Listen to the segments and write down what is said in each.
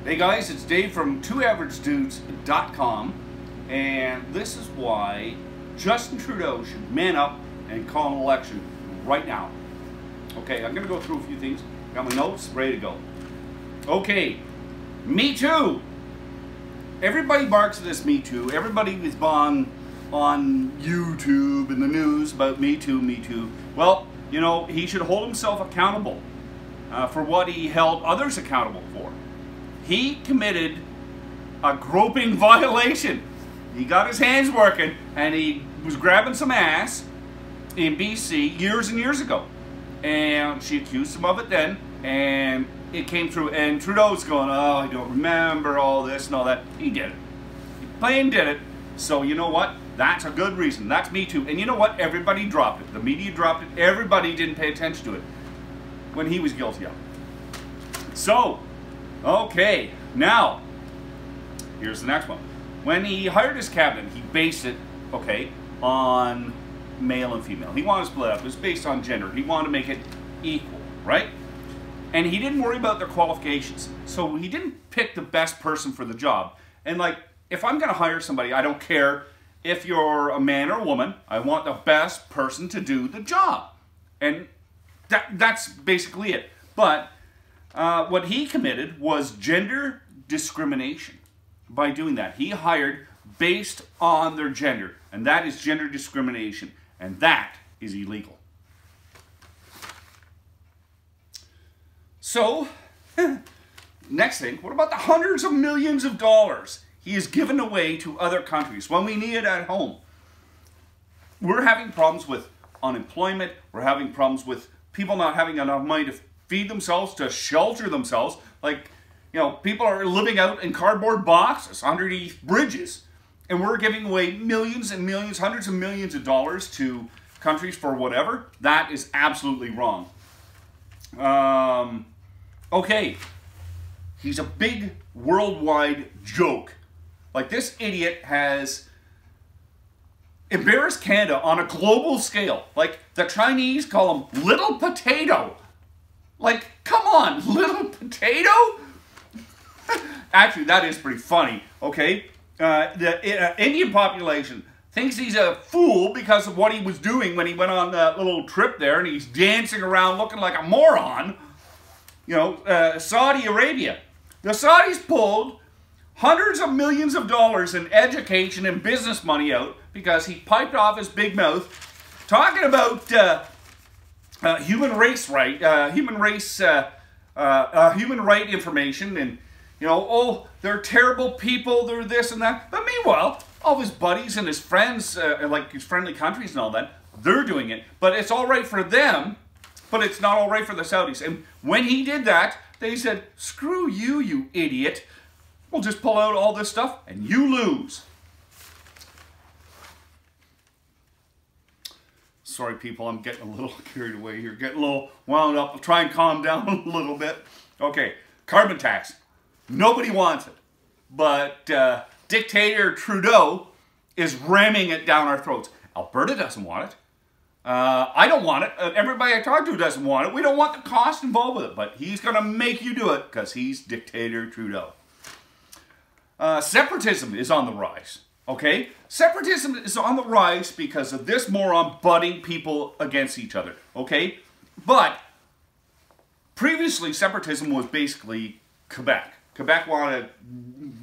Hey guys, it's Dave from twoaveragedudes.com, and this is why Justin Trudeau should man up and call an election right now. Okay, I'm going to go through a few things. Got my notes ready to go. Okay, Me Too. Everybody barks at this Me Too. Everybody is on YouTube and the news about Me Too, Me Too. Well, you know, he should hold himself accountable for what he held others accountable for. He committed a groping violation. He got his hands working and he was grabbing some ass in BC years and years ago. And she accused him of it then, and it came through, and Trudeau's going, oh, I don't remember all this and all that. He did it. He plain did it. So you know what? That's a good reason. That's Me Too. And you know what? Everybody dropped it. The media dropped it. Everybody didn't pay attention to it when he was guilty of it. So, okay, now, here's the next one. When he hired his cabinet, he based it, okay, on male and female. He wanted to split up. It was based on gender. He wanted to make it equal, right? And he didn't worry about their qualifications. So he didn't pick the best person for the job. And like, if I'm going to hire somebody, I don't care if you're a man or a woman. I want the best person to do the job. And that's basically it. But what he committed was gender discrimination by doing that. He hired based on their gender, and that is gender discrimination, and that is illegal. So, next thing, what about the hundreds of millions of dollars he has given away to other countries when we need it at home? We're having problems with unemployment. We're having problems with people not having enough money to feed themselves, to shelter themselves. Like, you know, people are living out in cardboard boxes underneath bridges. And we're giving away millions and millions, hundreds of millions of dollars to countries for whatever. That is absolutely wrong. Okay, he's a big worldwide joke. Like, this idiot has embarrassed Canada on a global scale. Like, the Chinese call him Little Potato. Like, come on, Little Potato? Actually, that is pretty funny, okay? The Indian population thinks he's a fool because of what he was doing when he went on that little trip there, and he's dancing around looking like a moron. You know, Saudi Arabia. The Saudis pulled hundreds of millions of dollars in education and business money out because he piped off his big mouth talking about human right information, and you know, oh, they're terrible people, they're this and that. But meanwhile, all his buddies and his friends, like his friendly countries and all that, they're doing it. But it's all right for them, but it's not all right for the Saudis. And when he did that, they said, screw you, you idiot. We'll just pull out all this stuff and you lose. Sorry, people, I'm getting a little carried away here, getting a little wound up. I'll try and calm down a little bit. Okay, carbon tax. Nobody wants it, but dictator Trudeau is ramming it down our throats. Alberta doesn't want it. I don't want it. Everybody I talk to doesn't want it. We don't want the cost involved with it, but he's going to make you do it because he's dictator Trudeau. Separatism is on the rise, okay? Separatism is on the rise because of this moron butting people against each other, okay? But previously, separatism was basically Quebec. Quebec wanted to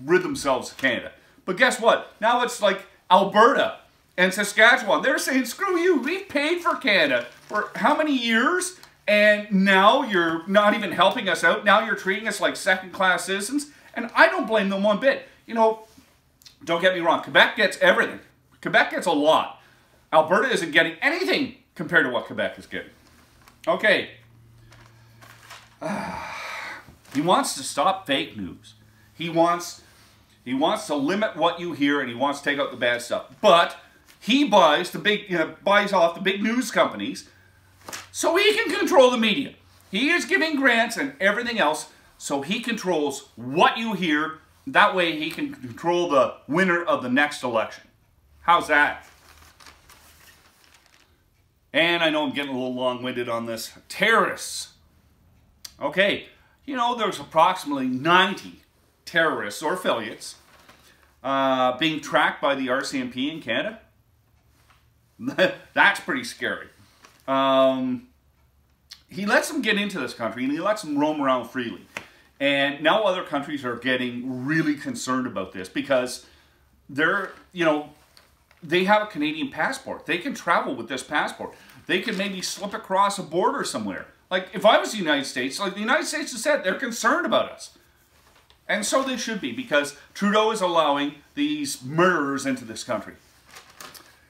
rid themselves of Canada. But guess what? Now it's like Alberta and Saskatchewan. They're saying, screw you, we've paid for Canada for how many years? And now you're not even helping us out. Now you're treating us like second-class citizens. And I don't blame them one bit. You know, don't get me wrong. Quebec gets everything. Quebec gets a lot. Alberta isn't getting anything compared to what Quebec is getting. Okay. He wants to stop fake news. He wants to limit what you hear, and he wants to take out the bad stuff. But he buys off the big news companies so he can control the media. He is giving grants and everything else so he controls what you hear. That way he can control the winner of the next election. How's that? And I know I'm getting a little long-winded on this. Terrorists. Okay. You know, there's approximately 90 terrorists or affiliates being tracked by the RCMP in Canada. That's pretty scary. He lets them get into this country and he lets them roam around freely. And now other countries are getting really concerned about this because they're, you know, they have a Canadian passport. They can travel with this passport. They can maybe slip across a border somewhere. Like, if I was the United States, like the United States has said, they're concerned about us. And so they should be, because Trudeau is allowing these murderers into this country.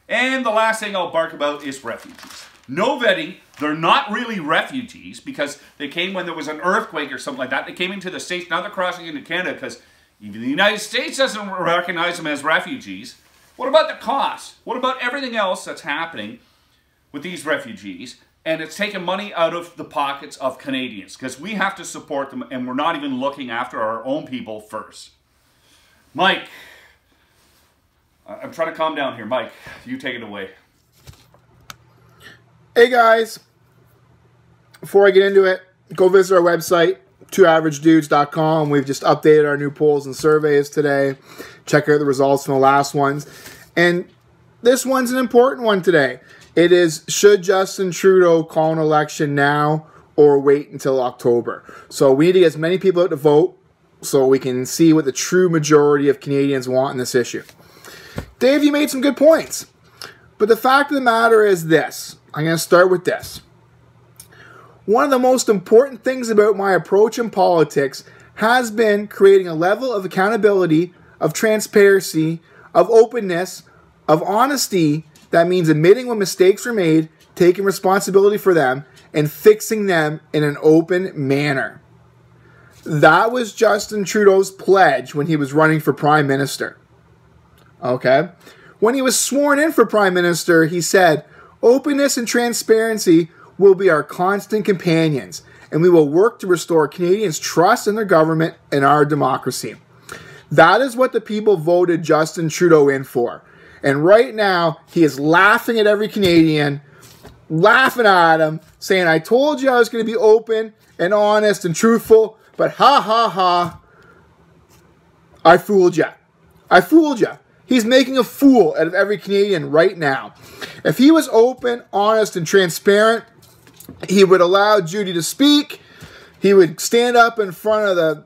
And the last thing I'll bark about is refugees. No vetting. They're not really refugees because they came when there was an earthquake or something like that. They came into the States. Now they're crossing into Canada because even the United States doesn't recognize them as refugees. What about the cost? What about everything else that's happening with these refugees? And it's taking money out of the pockets of Canadians because we have to support them and we're not even looking after our own people first. Mike, I'm trying to calm down here. Mike, you take it away. Hey guys, before I get into it, go visit our website, twoaveragedudes.com. We've just updated our new polls and surveys today. Check out the results from the last ones. And this one's an important one today. It is, should Justin Trudeau call an election now or wait until October? So we need to get as many people out to vote so we can see what the true majority of Canadians want in this issue. Dave, you made some good points. But the fact of the matter is this. I'm going to start with this. One of the most important things about my approach in politics has been creating a level of accountability, of transparency, of openness, of honesty. That means admitting when mistakes were made, taking responsibility for them, and fixing them in an open manner. That was Justin Trudeau's pledge when he was running for Prime Minister. Okay? When he was sworn in for Prime Minister, he said, openness and transparency will be our constant companions, and we will work to restore Canadians' trust in their government and our democracy. That is what the people voted Justin Trudeau in for. And right now, he is laughing at every Canadian, laughing at him, saying, I told you I was going to be open and honest and truthful, but ha ha ha, I fooled you. I fooled you. He's making a fool out of every Canadian right now. If he was open, honest, and transparent, he would allow Judy to speak. He would stand up in front of the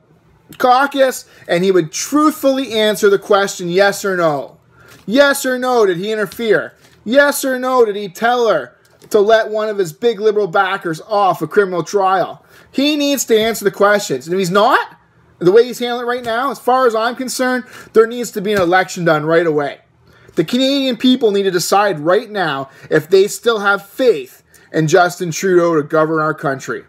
caucus, and he would truthfully answer the question, yes or no. Yes or no, did he interfere? Yes or no, did he tell her to let one of his big liberal backers off a criminal trial? He needs to answer the questions. And if he's not, the way he's handling it right now, as far as I'm concerned, there needs to be an election done right away. The Canadian people need to decide right now if they still have faith in Justin Trudeau to govern our country.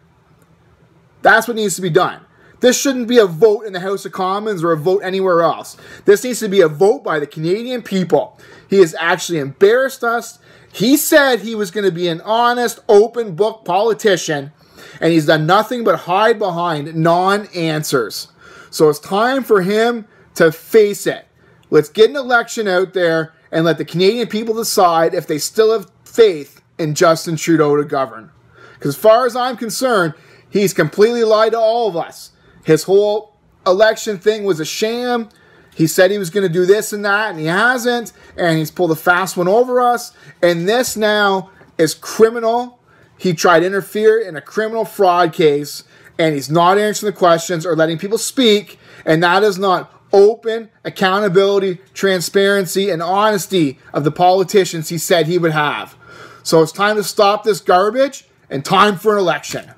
That's what needs to be done. This shouldn't be a vote in the House of Commons or a vote anywhere else. This needs to be a vote by the Canadian people. He has actually embarrassed us. He said he was going to be an honest, open book politician, and he's done nothing but hide behind non-answers. So it's time for him to face it. Let's get an election out there and let the Canadian people decide if they still have faith in Justin Trudeau to govern. Because as far as I'm concerned, he's completely lied to all of us. His whole election thing was a sham. He said he was going to do this and that, and he hasn't. And he's pulled a fast one over us. And this now is criminal. He tried to interfere in a criminal fraud case, and he's not answering the questions or letting people speak. And that is not open accountability, transparency, and honesty of the politicians he said he would have. So it's time to stop this garbage and time for an election.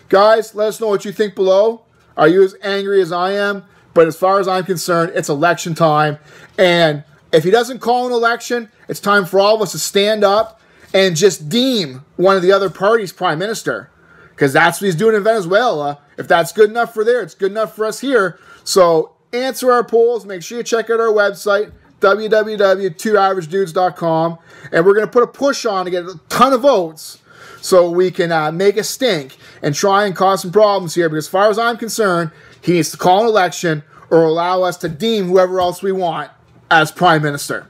Guys, let us know what you think below. Are you as angry as I am? But as far as I'm concerned, it's election time. And if he doesn't call an election, it's time for all of us to stand up and just deem one of the other parties prime minister. Because that's what he's doing in Venezuela. If that's good enough for there, it's good enough for us here. So answer our polls. Make sure you check out our website, www.twoaveragedudes.com. And we're going to put a push on to get a ton of votes so we can make a stink and try and cause some problems here. Because as far as I'm concerned, he needs to call an election or allow us to deem whoever else we want as prime minister.